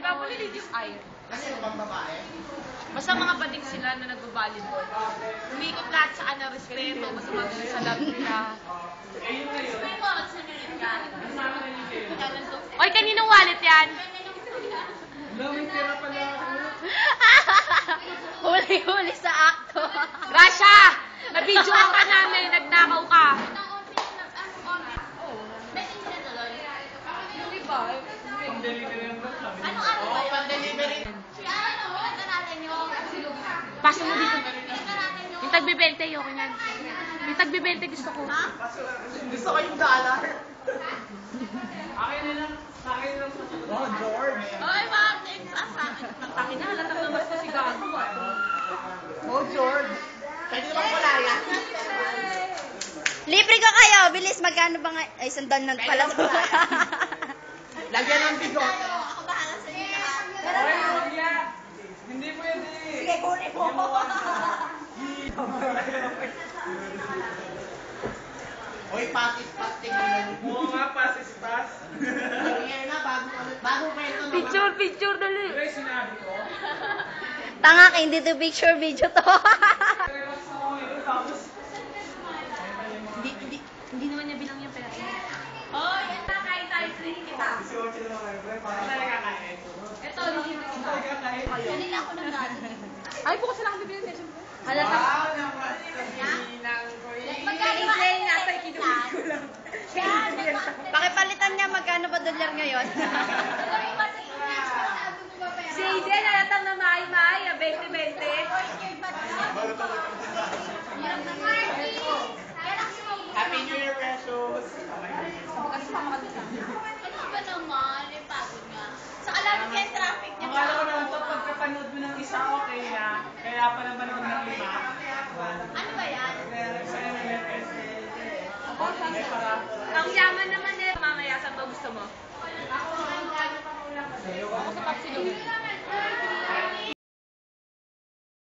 ba po nililis ay? Kasi bang babae? Basta mga bading sila na nag-volleyball. Umikot lahat sa respeto, basta mabilis sa love nila. Oy, kaninong wallet yan? May tira pala ako. Huli-huli sa akto. Gracia! Na-video ka namin, nagnakaw ka. Anong araw ba yun? Pan-delivery. Paso mo dito. Yung tagbe-20, ayoko yan. Yung tagbe-20 gusto ko. Gusto ko yung dollar. Akin na lang. Oh, George. Oy, ma'am, thanks sa akin. Nagtakin na, halatang naman ko si Gago. Oh, George. Pwede naman kulaya. Libre ko kayo. Bilis, magkano ba nga? Ay, sandal na pala sa Lagyan ng bigot. Ako bahala sa inyo lahat. Oy, Julia. Hindi pwede. Sige, kunin mo. Oy, patis-pas tingnan. Oo nga, patis-pas. Yan na, bago kwento naman. Picture, dali. Ito yung sinabi ko. Tanga ka, hindi to picture video to. Relax ako ito, tapos... Hindi naman niya bilang yung pera. Oh, yan na, kain tayo. Training kita. Gusto ko sila mga friend, parang talaga kain. Ito, libre kita. Talaga kain. Kanila ako nang galing. Ay, bukas sila ang bibili niya. Halata. Wow, naman. Kasinang ko Magkano ba? Nasa ikinulit ko lang. Pakipalitan niya, magkano ba dolyar ngayon? Si Aiden, halatang na maay-maay, 20-20. Happy New Year, Precious! Ano ba naman? Eh, pagod nga. Sa alam ko yung traffic niya. Akala ko naman ito, pagkapanood mo ng isa, okay na. Kaya pa naman ako ng 5. Ano ba yan? Ang yaman naman eh. Mamaya, saan ba gusto mo? Ako sa Tapsilog.